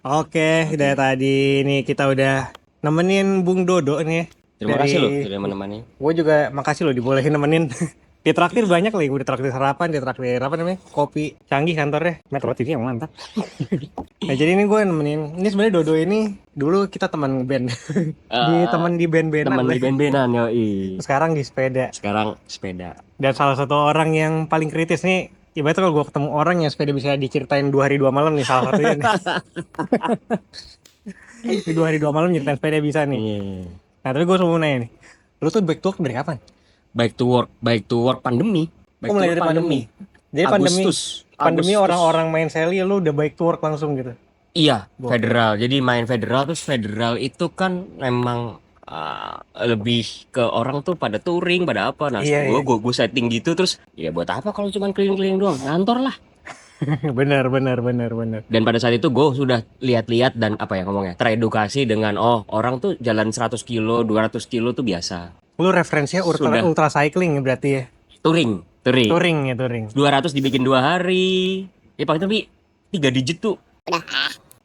Oke, dari tadi nih kita udah nemenin Bung Dodo nih. Terima kasih loh sudah menemani. Gue juga makasih loh dibolehin nemenin. Di traktir banyak lah, udah traktir sarapan, di traktir apa namanya, kopi canggih kantornya. Metro TV yang mantap. Nah jadi ini gue nemenin, ini sebenarnya Dodo ini dulu kita teman band, Eh, teman di band-bandan Teman lah. di band-bandan yoi. Sekarang di sepeda. Sekarang sepeda. Dan salah satu orang yang paling kritis nih, ibaratnya kalau gue ketemu orang yang sepeda bisa diceritain 2 hari 2 malam nih, salah satunya nih. Di 2 hari 2 malam nyeritain sepeda bisa nih. Iya. Nah tapi gue mau nanya nih, lu tuh back to work dari kapan? Baik to work pandemi. Oh Baik to mulai work dari pandemi. Jadi pandemi Agustus. orang-orang main seli lu udah back to work langsung gitu. Iya, Gokil. federal. Jadi main federal, terus federal itu kan memang lebih ke orang tuh pada touring, pada apa. Nah, Iya iya. gue setting gitu terus ya buat apa kalau cuma keliling-keliling doang? Ngantor lah. Bener. Dan pada saat itu gue sudah lihat-lihat dan apa ya ngomongnya, teredukasi dengan orang tuh jalan 100 kilo, 200 kilo tuh biasa. Lu referensinya ultra, Sudah ultra cycling ya berarti ya. touring. Touring ya touring. 200 dibikin 2 hari. Ya paling tapi 3 digit tuh.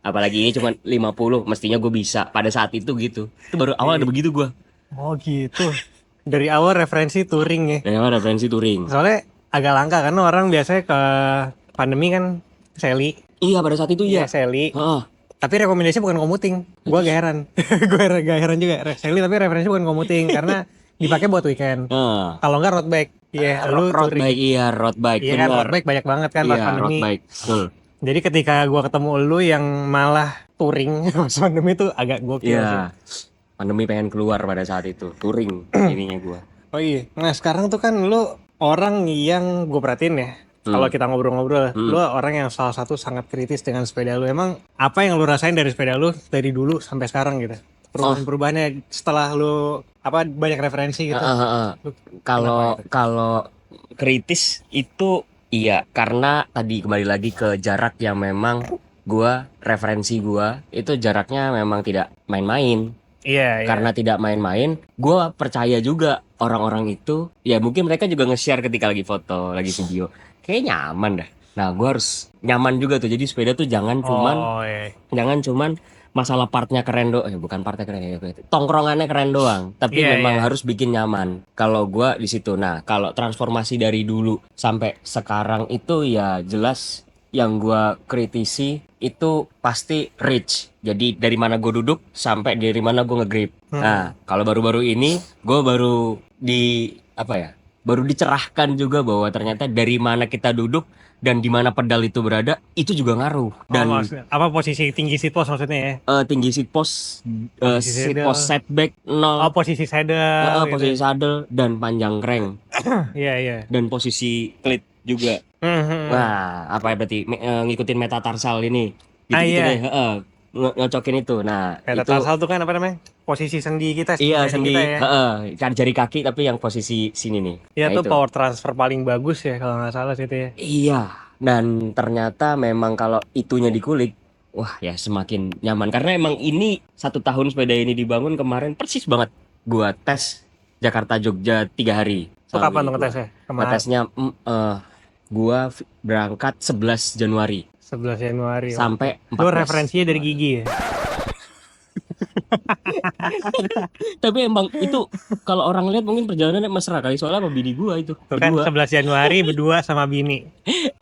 Apalagi ini cuma 50, mestinya gue bisa pada saat itu gitu. Itu baru awal ada begitu gue. Oh gitu. Dari awal referensi touring ya. Dari awal referensi touring. Soalnya agak langka karena orang biasanya ke pandemi kan seli. Iya pada saat itu Iya ya. seli. Heeh. Tapi rekomendasinya bukan komuting. Gua gak heran. Gue gak heran juga. Seli tapi referensinya bukan komuting karena dipakai buat weekend. Heeh. Kalau enggak road bike. Iya, lu Road touring. bike, iya road bike, Iya kan bener. road bike banyak banget kan pas Iya road pandemi. bike, betul. Jadi ketika gua ketemu lu yang malah touring pas pandemi itu agak gokil sih. Iya. Pandemi pengen keluar pada saat itu, touring ininya gue. Oh iya. Nah, sekarang tuh kan lu orang yang gue perhatiin ya. Kalau kita ngobrol-ngobrol, lu orang yang salah satu sangat kritis dengan sepeda lu. Emang apa yang lu rasain dari sepeda lu dari dulu sampai sekarang gitu? Perubahan-perubahannya setelah lu apa banyak referensi gitu. Lu Kalau kenapa gitu? kalau kritis itu iya karena tadi kembali lagi ke jarak yang memang referensi gua itu jaraknya memang tidak main-main. Iya, iya. Karena tidak main-main, gua percaya juga orang-orang itu ya mungkin mereka juga nge-share ketika lagi foto, lagi video. Kayak nyaman dah. Nah, gua harus nyaman juga tuh. Jadi sepeda tuh Oh, iya. jangan cuman masalah partnya keren doang, bukan partnya keren ya, tongkrongannya keren doang, tapi Iya, memang iya. harus bikin nyaman. Kalau gua di situ, nah kalau transformasi dari dulu sampai sekarang itu ya jelas yang gua kritisi itu pasti reach. Jadi dari mana gue duduk sampai dari mana gue nge-grip. Nah kalau baru-baru ini gue baru apa ya? Baru dicerahkan juga bahwa ternyata dari mana kita duduk dan di mana pedal itu berada itu juga ngaruh. Oh, Dan maksudnya apa posisi tinggi seat post maksudnya ya? tinggi seat post, Posisi seat saddle. post setback Oh, 0, posisi saddle gitu. posisi saddle dan panjang crank Iya, iya. dan posisi clit juga. Wah, apa ya berarti ngikutin metatarsal ini, gitu-gitu iya. deh. Nyocokin itu. Nah, Metatarsal tuh kan apa namanya? Posisi sendi kita, iya jari kita ya. jari kaki tapi yang posisi sini nih. Iya Nah, tuh itu. power transfer paling bagus ya kalau nggak salah sih itu ya. Iya, dan ternyata memang kalau itunya dikulik, wah ya semakin nyaman. Karena emang ini 1 tahun sepeda ini dibangun kemarin persis banget. Gua tes Jakarta Jogja 3 hari. Itu sama kapan bini tuh gua. ngetesnya? Kemarin Ngetesnya berangkat 11 Januari 11 Januari. sampai Lu 14. referensinya dari gigi ya? Tapi emang itu kalau orang lihat mungkin perjalanannya mesra kali soalnya sama bini gua itu Tuh kan berdua. 11 Januari berdua sama bini.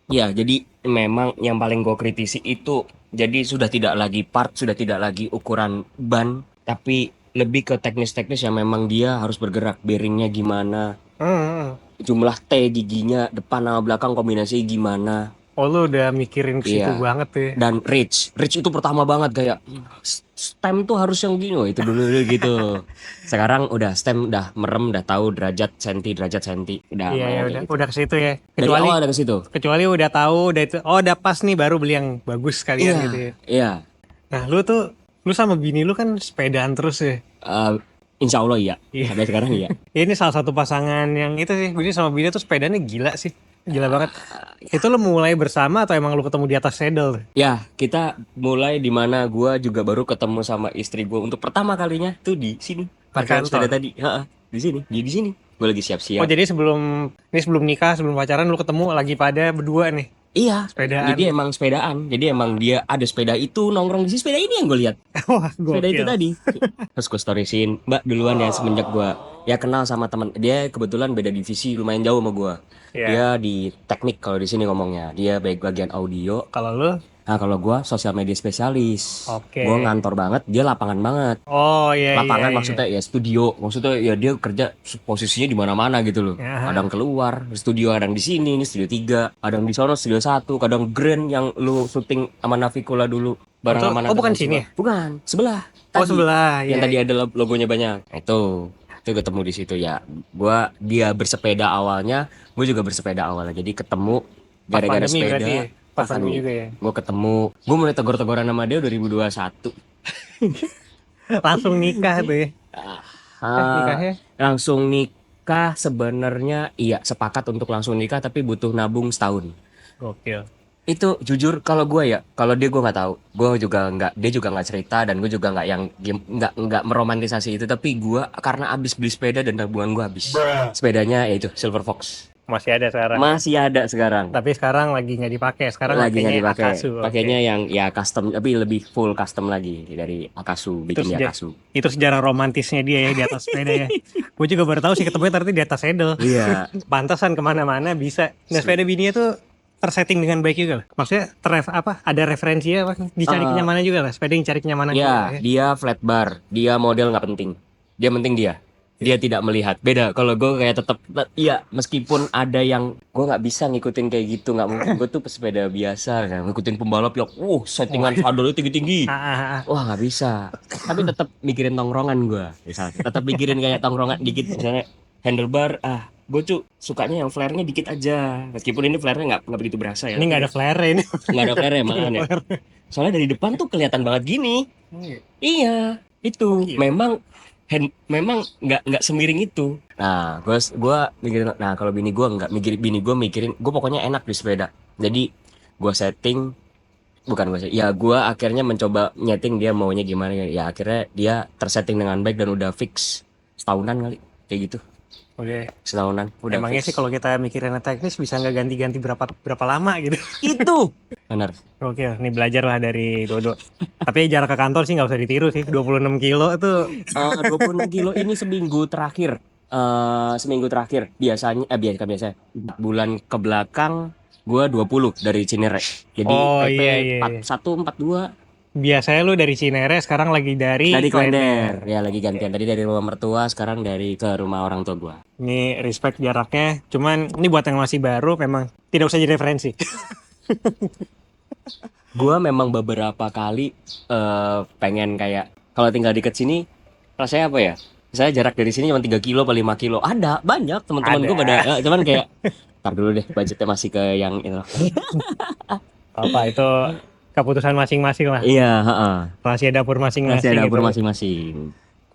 Ya, jadi memang yang paling gue kritisi itu jadi sudah tidak lagi part, sudah tidak lagi ukuran ban, tapi lebih ke teknis-teknis yang memang dia harus bergerak, bearingnya gimana, jumlah T giginya depan sama belakang kombinasi gimana. Oh lu udah mikirin ke situ Iya. banget tuh ya. Dan reach itu pertama banget kayak stem tuh harus yang gini, itu dulu gitu. Sekarang udah stem udah merem, udah tahu derajat senti, udah Iya, ya mainnya udah gitu. udah ke situ ya. Dari awal ada ke situ. Kecuali udah tahu udah itu oh udah pas nih baru beli yang bagus sekalian Iya, gitu ya. iya. Nah, lu sama bini lu kan sepedaan terus ya. Insya Allah iya. Iya. Sampai sekarang iya. Ini salah satu pasangan yang itu sih. Gue sama bini tuh sepedanya gila sih. Gila banget. Itu lu mulai bersama atau emang lu ketemu di atas saddle? Ya, kita mulai di mana gua juga baru ketemu sama istri gua untuk pertama kalinya tuh di sini. Parkiran Kantor. sepeda tadi. Di sini. Di sini. Gua lagi Oh siap-siap. jadi sebelum nikah, sebelum pacaran lu ketemu lagi pada berdua nih. Iya, Sepedaan. jadi emang sepedaan. Jadi emang dia ada sepeda itu nongkrong di sini, sepeda ini yang gue lihat. Wah, Sepeda itu gokil. tadi. Terus gue storiesin, Mbak duluan ya semenjak gue ya kenal sama teman. Dia kebetulan beda divisi lumayan jauh sama gue. Iya. Dia di teknik kalau di sini ngomongnya. Dia baik bagian audio. Kalau lu, Nah kalau gue sosial media spesialis. oke. Gue ngantor banget, dia lapangan banget. Oh iya iya. Lapangan iya. maksudnya ya studio. Maksudnya ya dia kerja posisinya di mana-mana gitu loh. Ya. Kadang keluar studio, kadang di sini, ini studio 3, kadang di sono studio 1, kadang Grand yang lu syuting sama Navikula dulu bareng Oh, sama oh, bukan Nathan sini Silva. Bukan, sebelah. Oh Tadi. sebelah. Yang Iya. tadi ada logonya banyak. Nah, itu ketemu di situ ya. Dia bersepeda awalnya, gue juga bersepeda awalnya. Jadi ketemu Pas gara-gara pandemi sepeda. berarti ya? Pas Pas pandemi juga ya? Gue ketemu, gue mulai tegur-teguran sama dia 2021. Langsung nikah tuh ya? Nikahnya? Langsung nikah sebenarnya iya sepakat untuk langsung nikah tapi butuh nabung setahun. Gokil. Itu jujur kalau gue ya, kalau dia gue nggak tahu. Gue juga nggak, dia juga nggak cerita dan gue juga nggak yang nggak meromantisasi itu. Tapi gue karena abis beli sepeda dan tabungan gue habis. Sepedanya yaitu Silver Fox. Masih ada sekarang. Masih ada sekarang. Tapi sekarang lagi nggak dipakai. Sekarang Lagi nggak pakainya dipakai. Akasu. Oke. Pakainya yang ya custom tapi lebih full custom lagi dari Akasu, bikin di seja- Akasu. Itu sejarah romantisnya dia ya di atas sepeda ya. Gue juga baru tahu sih ketemunya ternyata di atas saddle. Iya. Pantasan kemana-mana bisa. Nah sepeda bininya tuh tersetting dengan baik juga lah. Maksudnya ada referensinya apa? Dicari kenyamanan juga lah. Sepeda yang cari kenyamanan juga Ya, ya. dia flat bar, dia model nggak penting. Dia penting dia. Dia tidak melihat. Beda. Kalau gue kayak tetap, iya meskipun ada yang gue nggak bisa ngikutin kayak gitu, nggak mungkin. Gue tuh pesepeda biasa, kan. Ngikutin pembalap yang, settingan saddle tinggi-tinggi. Wah nggak bisa. Tapi tetap mikirin tongkrongan gue, misalnya. Tetap mikirin kayak tongkrongan dikit, misalnya handlebar. Gue tuh sukanya yang flare-nya dikit aja. Meskipun ini flare-nya nggak begitu berasa ya. Ini nggak ada flare ini. Nggak ada flare-nya malahan ya. Soalnya dari depan tuh kelihatan banget gini. Iya, itu memang nggak semiring itu. Nah, gue mikirin. Nah, kalau bini gue nggak mikirin, bini gue mikirin. Gue pokoknya enak di sepeda. Jadi gue setting, bukan gue. Ya gue akhirnya mencoba nyeting dia maunya gimana. Ya akhirnya dia tersetting dengan baik dan udah fix setahunan kali, kayak gitu. Oke. Setahunan. Udah Emangnya fix. sih kalau kita mikirin teknis bisa nggak ganti-ganti berapa lama gitu. Itu benar. Oke, nih belajar lah dari Dodo. Tapi jarak ke kantor sih nggak usah ditiru sih. 26 kilo itu 26 kilo ini seminggu terakhir. Seminggu terakhir biasanya biasa 4 bulan ke belakang gua 20 dari Cinere. Jadi Oh, PP iya. 4142 biasanya lu dari Cinere, sekarang lagi dari Klender. Ya lagi gantian tadi dari rumah mertua, sekarang dari ke rumah orang tua gua. Ini respect jaraknya. Cuman ini buat yang masih baru memang tidak usah jadi referensi. Gua memang beberapa kali pengen kayak kalau tinggal deket sini rasanya apa ya? Saya jarak dari sini cuma 3 kilo atau 5 kilo. Ada banyak teman-teman gue pada cuman kayak tar dulu deh budgetnya masih ke yang itu. Apa itu keputusan masing-masing lah. Iya, heeh. Rahasia dapur masing-masing. Masih ada dapur gitu. masing-masing.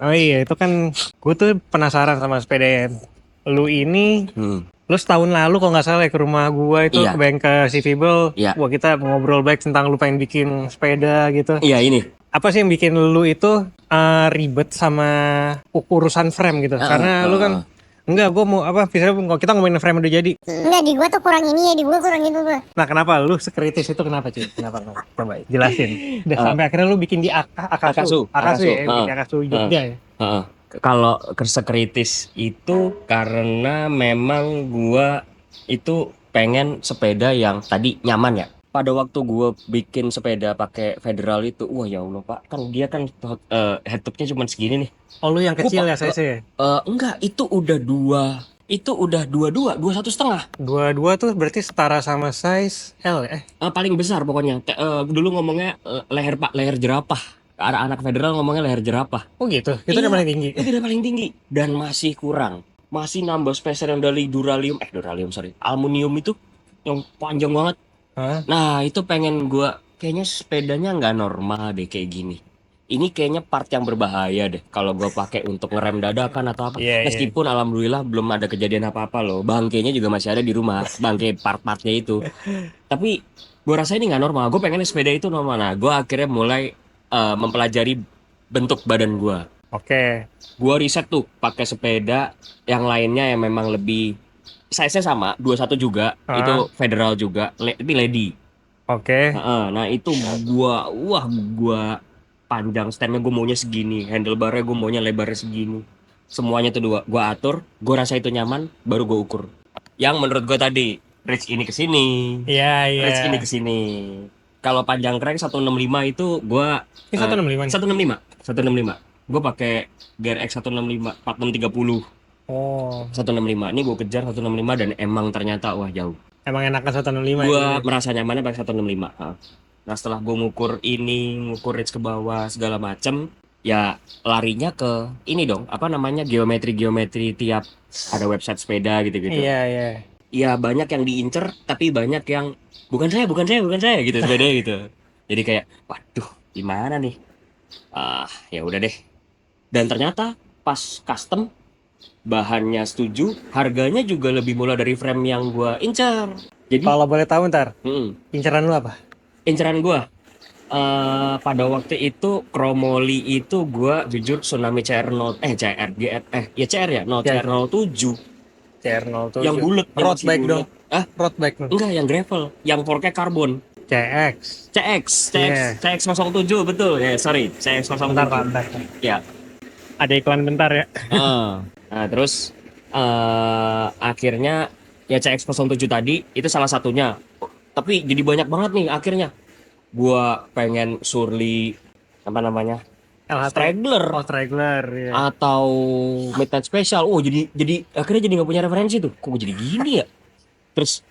Oh iya, itu kan gue tuh penasaran sama sepeda lu ini. Lu setahun lalu kalau nggak salah ya, ke rumah gua itu Iya. ke bengkel si Fibel. Iya. Wah, kita ngobrol baik tentang lu pengen bikin sepeda gitu. Iya ini. Apa sih yang bikin lu itu ribet sama urusan frame gitu? Karena lu kan enggak, gue mau apa? Misalnya kalau kita ngomongin frame udah jadi. Enggak, di gua tuh kurang ini ya, di gua kurang itu gua. Nah, kenapa lu sekritis itu? Kenapa cuy? Kenapa? Coba jelasin. Udah sampai akhirnya lu bikin di Akasu ya, bikin Akasu Jogja ya. Heeh. Kalau sekritis itu karena memang gua itu pengen sepeda yang tadi nyaman ya. Pada waktu gua bikin sepeda pakai Federal itu, wah ya Allah Pak, kan dia kan headtopnya cuma segini nih. Oh, lu yang kecil ya, Gua saya. Enggak, itu udah dua satu setengah. Dua tuh berarti setara sama size L ya? Paling besar pokoknya. Dulu ngomongnya leher jerapah. Anak Federal ngomongnya leher jerapah. Oh gitu, itu Iya. udah paling tinggi. Itu udah paling tinggi dan masih kurang. Masih nambah spesial yang dari aluminium itu yang panjang banget. Hah? Nah, itu pengen gua kayaknya sepedanya nggak normal deh kayak gini. Ini kayaknya part yang berbahaya deh kalau gua pakai untuk ngerem dadakan atau apa. Iya, iya. Meskipun alhamdulillah belum ada kejadian apa-apa loh. Bangkainya juga masih ada di rumah, bangkai part-partnya itu. Tapi gua rasa ini nggak normal. Gua pengen sepeda itu normal. Nah, gua akhirnya mulai mempelajari bentuk badan gua. Oke. Gua riset tuh pakai sepeda yang lainnya yang memang lebih size-nya sama, 21 juga, itu Federal juga, tapi lady. Oke. Nah itu gua panjang stemnya gue maunya segini, handlebarnya gue maunya lebarnya segini, semuanya tuh gua atur, gua rasa itu nyaman, baru gua ukur. Yang menurut gua tadi, reach ini ke sini, Iya, iya. reach ini ke sini. Kalau panjang crank 165 itu gua Ini 165 nih. 165. Gua pakai GRX 165 4630 Oh, 165. Ini gua kejar 165 dan emang ternyata wah jauh. emang enakan 165 Gua ya. merasa nyamannya pakai 165. Nah setelah gue ngukur reach ke bawah segala macem, ya larinya ke ini dong, apa namanya, geometri tiap ada website sepeda gitu-gitu. Iya, iya. Ya banyak yang diincer, tapi banyak yang bukan saya gitu sepeda gitu. Jadi kayak, waduh, gimana nih? Ya udah deh. Dan ternyata pas custom, bahannya setuju, harganya juga lebih murah dari frame yang gua incer. Jadi, Kalau boleh tahu ntar, mm, inceran lu apa? inceran gua pada waktu itu Chromoli itu gua jujur Tsunami CR0 CR GR ya CR ya no Ya. CR07 CR07. yang bulat Road bike dong. Road bike dong. enggak yang gravel yang forknya karbon CX. Yeah. CX07 betul ya sorry CX07 Bentar. ya. Ada iklan bentar ya. Nah terus akhirnya ya CX07 tadi itu salah satunya, tapi jadi banyak banget nih akhirnya. Gua pengen Surly apa namanya LHT. Straggler Oh, Straggler. Ya. atau Midnight Special. Oh jadi akhirnya jadi nggak punya referensi tuh. Kok jadi gini ya? Terus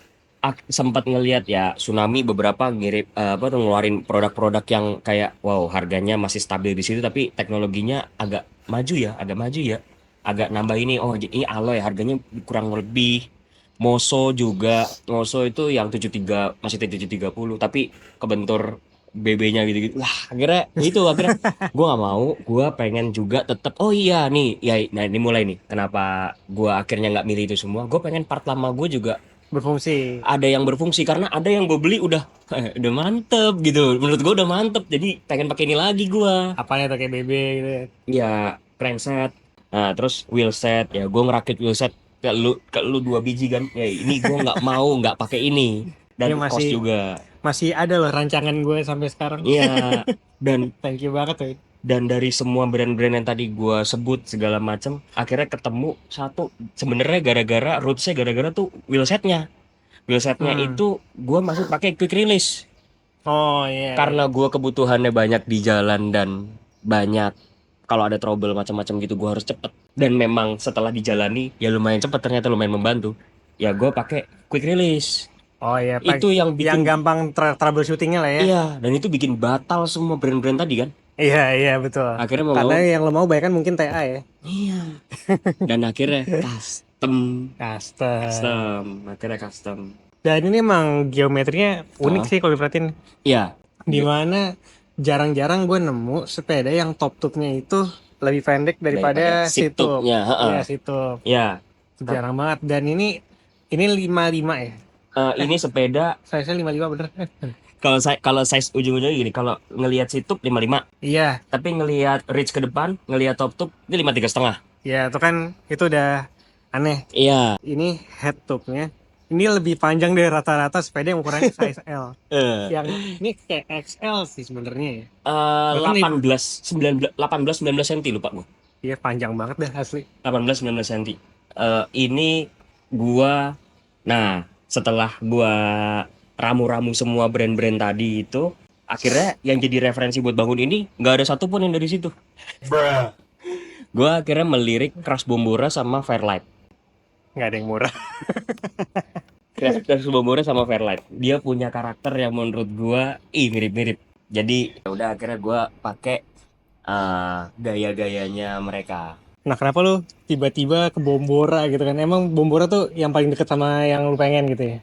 sempat ngelihat ya Tsunami beberapa ngirim apa tuh ngeluarin produk-produk yang kayak wow harganya masih stabil di situ tapi teknologinya agak maju ya, agak nambah ini. Oh ini alloy harganya kurang lebih. Moso itu yang 73 masih 730 tapi kebentur BB-nya gitu-gitu. Lah, akhirnya gue nggak mau, gue pengen juga tetap. Oh iya nih, ya nah ini mulai nih. Kenapa gue akhirnya nggak milih itu semua? Gue pengen part lama gue juga Berfungsi. ada yang berfungsi karena ada yang gue beli udah udah mantep gitu. Menurut gue udah mantep, jadi pengen pakai ini lagi gue. Apanya tuh kayak BB gitu ya. Ya crankset, nah terus wheelset. Ya gue ngerakit wheelset ke lu 2 biji kan. Ya ini gue nggak pakai ini Ini dan cost juga. masih ada loh rancangan gue sampai sekarang. Iya, dan Thank you banget tuh. dan dari semua brand-brand yang tadi gua sebut segala macam, akhirnya ketemu satu sebenarnya rootsnya gara-gara tuh wheelsetnya itu gua masih pakai quick release Oh iya. karena gua kebutuhannya banyak di jalan dan banyak kalau ada trouble macam-macam gitu gua harus cepet dan memang setelah dijalani ya lumayan cepet ternyata lumayan membantu ya gua pakai quick release. Oh iya. Itu yang bikin gampang troubleshootingnya lah ya. iya dan itu bikin batal semua brand-brand tadi kan. Iya betul. Akhirnya mau Karena yang lo mau banyak kan mungkin TA ya. iya. Dan akhirnya Custom. akhirnya custom. Dan ini emang geometrinya unik sih kalau diperhatiin. Iya. Dimana jarang-jarang gue nemu sepeda yang top tube-nya itu lebih pendek daripada seat seat tube. tube-nya, Iya, seat tube. Iya. Jarang banget. Dan ini 55 ya. Ini sepeda Size-nya 55 bener. kalau size ujung-ujungnya gini, kalau ngelihat seat tube 55, Iya. tapi ngelihat reach ke depan, ngelihat top tube ini 53,5. Ya, itu udah aneh. Iya. Ini head tube-nya. Ini lebih panjang dari rata-rata sepeda yang ukurannya size L. Yang ini kayak XL sih sebenarnya ya. 18 19 cm lupa gua. Iya, panjang banget dah asli. 18 19 cm. Ini gua setelah gua ramu-ramu semua brand-brand tadi itu, akhirnya yang jadi referensi buat bangun ini nggak ada satupun yang dari situ. Gua akhirnya melirik Crash Bombora sama Fairlight. Nggak ada yang murah. Crash Bombora sama Fairlight. Dia punya karakter yang menurut gua mirip-mirip. Jadi ya udah akhirnya gua pakai gaya-gayanya mereka. Nah, kenapa lu tiba-tiba ke Bombora gitu kan? Emang Bombora tuh yang paling deket sama yang lu pengen gitu ya?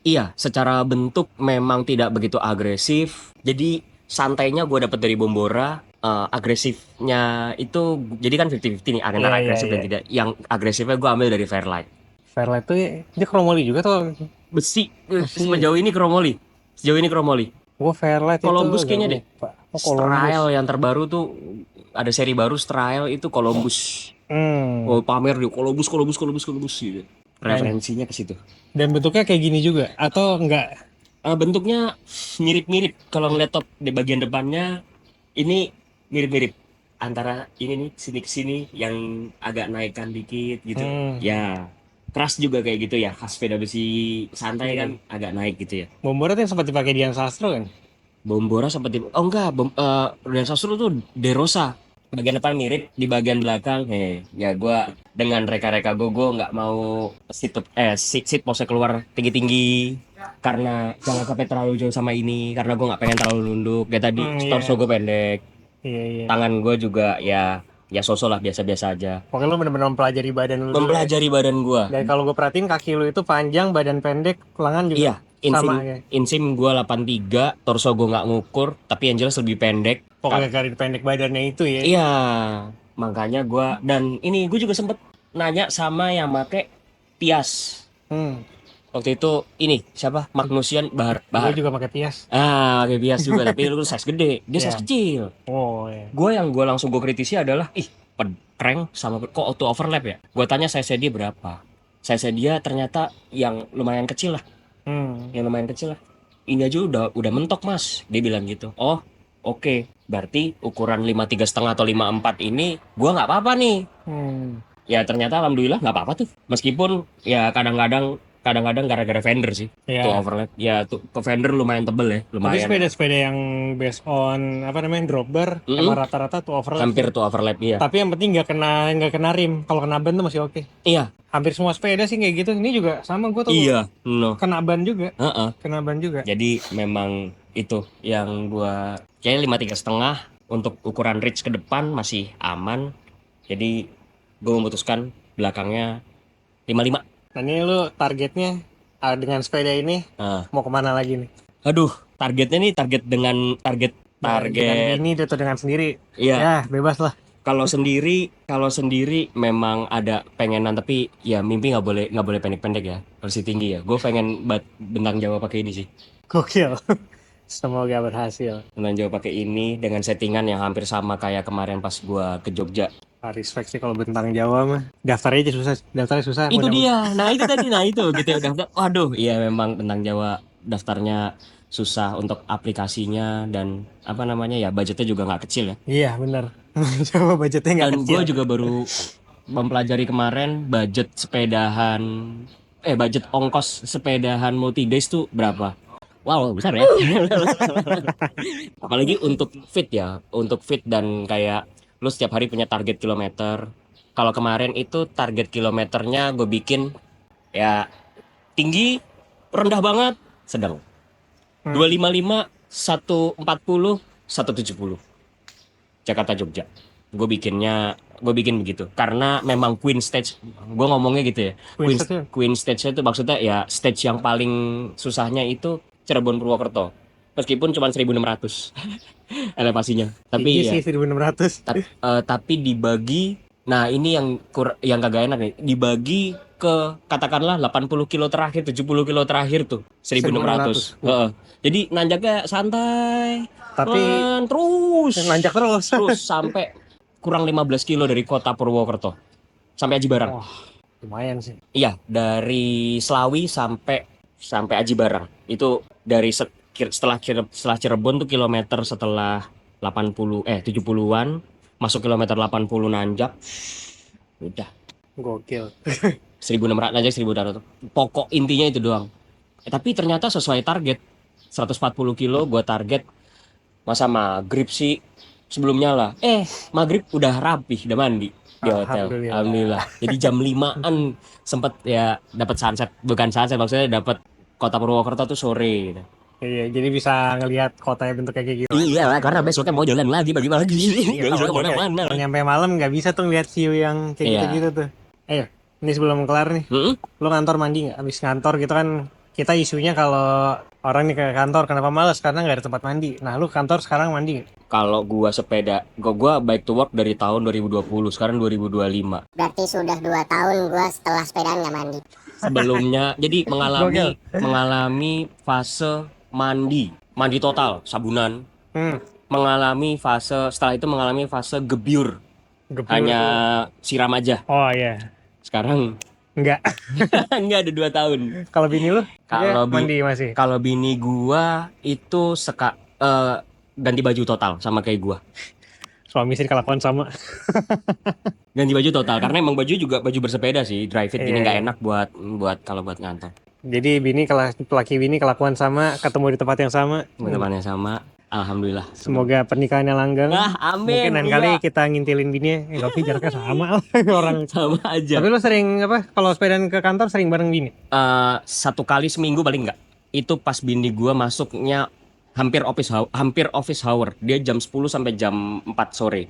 Iya, secara bentuk memang tidak begitu agresif. Jadi santainya gue dapet dari Bombora. Agresifnya itu jadi kan 50-50 nih, antara agresif dan tidak. Yang agresifnya gue ambil dari Fairlight. Fairlight tuh dia Chromoli juga tuh. Besi. Sejauh ini Chromoli. Gua Fairlight Columbus itu kayaknya deh. Strail yang terbaru tuh ada seri baru Strail itu Columbus. Oh pamer dia Columbus gitu. referensinya ke situ. Dan bentuknya kayak gini juga atau enggak? Bentuknya mirip-mirip. Kalau ngeliat top di bagian depannya ini mirip-mirip antara ini nih sini ke sini yang agak naikkan dikit gitu. Ya, keras juga kayak gitu ya. Khas sepeda besi santai kan agak naik gitu ya. Bombornya tuh sempat dipakai Dian Sastro kan? Bombora seperti enggak, Dian Sastro tuh De Rosa. Bagian depan mirip, di bagian belakang ya gua dengan reka-reka gua nggak mau sit pose keluar tinggi-tinggi karena jangan sampai terlalu jauh sama ini karena gua nggak pengen terlalu nunduk kayak tadi. Torso gue pendek, Iya. tangan gue juga ya sosok lah biasa-biasa aja, Pokoknya lu bener-bener mempelajari badan lu dulu ya. mempelajari badan gua. Dan kalau gue perhatiin kaki lu itu panjang, badan pendek, lengan juga Iya, sama ya. insim gue 83, torso gue nggak ngukur, tapi yang jelas lebih pendek. Pokoknya dari pendek badannya itu ya. Iya, makanya gue dan ini gue juga sempet nanya sama yang make Pias. Waktu itu ini siapa? Magnusian Bahar. Gue juga pakai Pias. Pakai Pias juga, tapi lu size gede, dia size Iya. kecil. Oh iya. Gue langsung gue kritisi adalah crank sama kok auto overlap ya. Gue tanya size dia berapa? Size dia ternyata yang lumayan kecil lah. Yang lumayan kecil lah. Ini aja udah mentok mas, dia bilang gitu. Oh oke, berarti ukuran 53,5 atau 54 ini gua nggak apa-apa nih. Ya ternyata alhamdulillah nggak apa-apa tuh. Meskipun ya kadang-kadang gara-gara fender sih. Iya. Tuh overlap. Ya tuh ke fender lumayan tebel ya, Tapi lumayan. sepeda-sepeda yang based on drop bar emang rata-rata tuh overlap. Hampir tuh overlap ya. Tapi yang penting nggak kena rim. Kalau kena ban tuh masih oke. Iya. Hampir semua sepeda sih kayak gitu. Ini juga sama gue tuh. Iya, Kena ban juga. Kena ban juga. Jadi memang itu yang gua kayaknya 53,5 untuk ukuran reach ke depan masih aman. Jadi gua memutuskan belakangnya 55. Nah ini lu targetnya dengan sepeda ini mau kemana lagi nih? Aduh, targetnya nih target Dengan ini atau dengan sendiri? Iya. Ya bebas lah. Kalau sendiri memang ada pengenan, tapi ya mimpi nggak boleh pendek-pendek ya, harus tinggi ya. Gue pengen bentang Jawa pakai ini sih. Gokil. Semoga berhasil. Bentang Jawa pakai ini dengan settingan yang hampir sama kayak kemarin pas gue ke Jogja. Respect sih kalau bentang Jawa mah. Daftarnya susah. Itu dia. Nah itu tadi, gitu ya daftar. Waduh, iya memang bentang Jawa daftarnya susah untuk aplikasinya dan ya budgetnya juga nggak kecil ya. Iya benar. Coba budgetnya nggak Dan kecil. gue juga baru mempelajari kemarin budget ongkos sepedahan multi days tuh berapa. Wow, besar ya. Apalagi untuk fit dan kayak lu setiap hari punya target kilometer. Kalau kemarin itu target kilometernya gue bikin ya tinggi, rendah banget, sedang. 255, 140, 170. Jakarta Jogja. Gue bikin begitu karena memang Queen Stage, gue ngomongnya gitu ya. Queen Stage itu maksudnya ya stage yang paling susahnya itu Cirebon Purwokerto, meskipun cuma 1.600 elevasinya, tapi sih 1.600. Tapi dibagi, nah ini yang kagak enak nih, dibagi ke katakanlah 80 kilo terakhir, 70 kilo terakhir tuh 1.600. Jadi nanjaknya santai, tapi nanjak terus sampai kurang 15 kilo dari kota Purwokerto sampai Aji Barang. Wah, lumayan sih. Iya, dari Slawi sampai Aji Barang. Itu dari setelah Cirebon tuh kilometer setelah 70-an, masuk kilometer 80 nanjak. Udah. Gokil. 1.600 nanjak 1.600. Pokok intinya itu doang. Tapi ternyata sesuai target. 140 kilo gua target. Masa maghrib sih sebelumnya lah. Maghrib udah rapih, udah mandi di hotel. Alhamdulillah. Jadi jam 5-an sempet ya dapat sunset, bukan sunset maksudnya dapat kota Purwokerto tuh sore gitu. Iya, jadi bisa ngelihat kotanya bentuknya kayak gitu. Iya lah, karena besoknya mau jalan lagi, bagi lagi. Kalau nyampe malam nggak bisa tuh ngeliat view yang kayak gitu-gitu tuh. Ayo, ini sebelum kelar nih, lu kantor mandi nggak? Abis kantor gitu kan, kita isunya kalau orang nih ke kantor kenapa malas karena nggak ada tempat mandi. Nah, lu kantor sekarang mandi nggak? Kalau gua gua bike to work dari tahun 2020, sekarang 2025. Berarti sudah 2 tahun gua setelah sepedaan nggak mandi. Sebelumnya jadi mengalami fase mandi total, sabunan. Setelah itu mengalami fase gebyur. Hanya siram aja. Oh iya. Sekarang Enggak. Enggak ada 2 tahun. Kalau bini lu? Kalau Dia mandi masih. Kalau bini gua itu ganti baju total sama kayak gua. Suami istri kelakuan sama. Ganti baju total karena emang baju juga baju bersepeda sih. Dry fit gini Iya, nggak iya. enak buat kalau buat ngantor. Jadi laki bini kelakuan sama, ketemu di tempat yang sama. Teman-temannya sama. Alhamdulillah. Semoga pernikahannya langgeng. Amin. Mungkin lain Iya. kali kita ngintilin bini, tapi jaraknya sama lah orang. Sama aja. Tapi lu sering apa? Kalau sepedaan ke kantor sering bareng bini? 1 kali seminggu paling enggak. Itu pas bini gua masuknya hampir office hour. Dia jam 10 sampai jam 4 sore.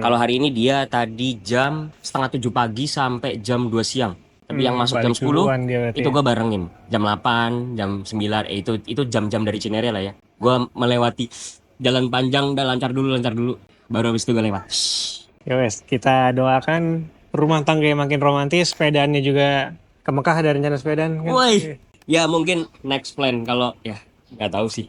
Kalau hari ini dia tadi jam 6:30 pagi sampai jam 2 siang. Tapi yang masuk jam balik 10 duluan dia berarti itu ya. gua barengin. Jam 8, jam 9, itu jam-jam dari Cinere lah ya. Gua melewati jalan panjang, udah lancar dulu. Baru habis itu gua lewat. Ya wes, kita doakan rumah tangga yang makin romantis, sepedaannya juga ke Mekah ada rencana sepedaan kan? Woi, ya mungkin next plan kalau ya nggak tahu sih.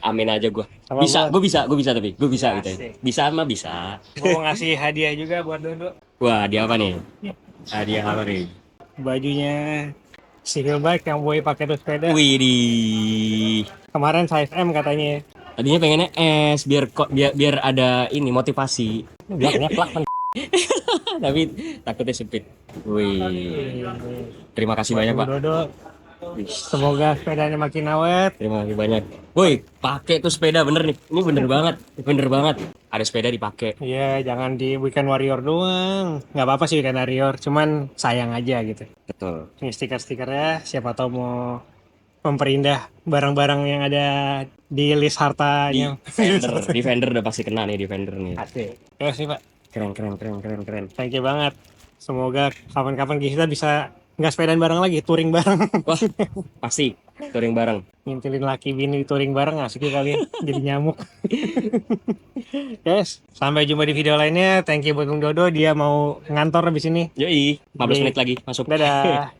Amin aja gua. Sama Gue bisa tapi gue bisa gitu. Asik. Bisa mah bisa. Gue mau ngasih hadiah juga buat Dodo. Wah, dia apa nih? Hadiah apa nih? Bajunya civil bike yang boy pakai tuh sepeda. Widih. Kemarin size M katanya. Tadinya pengennya S biar ada ini motivasi. Belakangnya plak kan. Tapi takutnya sempit. Wih. Terima kasih banyak, Pak. Dodo. Semoga sepedanya makin awet. Terima kasih banyak. Woi, pakai tuh sepeda bener nih. Ini bener banget. Ada sepeda dipakai. Iya, jangan di Weekend Warrior doang. Nggak apa-apa sih Weekend Warrior, cuman sayang aja gitu. Betul. Ini stiker-stikernya, siapa tahu mau memperindah barang-barang yang ada di list hartanya. Defender udah pasti kena nih Defender nih. Asik. Terus sih Pak, Keren. thank you banget. Semoga kapan-kapan kita bisa nggak sepedaan bareng lagi, touring bareng. Wah, pasti touring bareng. Ngintilin laki bini touring bareng asik ya kalian. Jadi nyamuk. Yes, sampai jumpa di video lainnya. Thank you buat Bung Dodo, dia mau ngantor habis ini. Yoi, 15 menit lagi masuk. Dadah.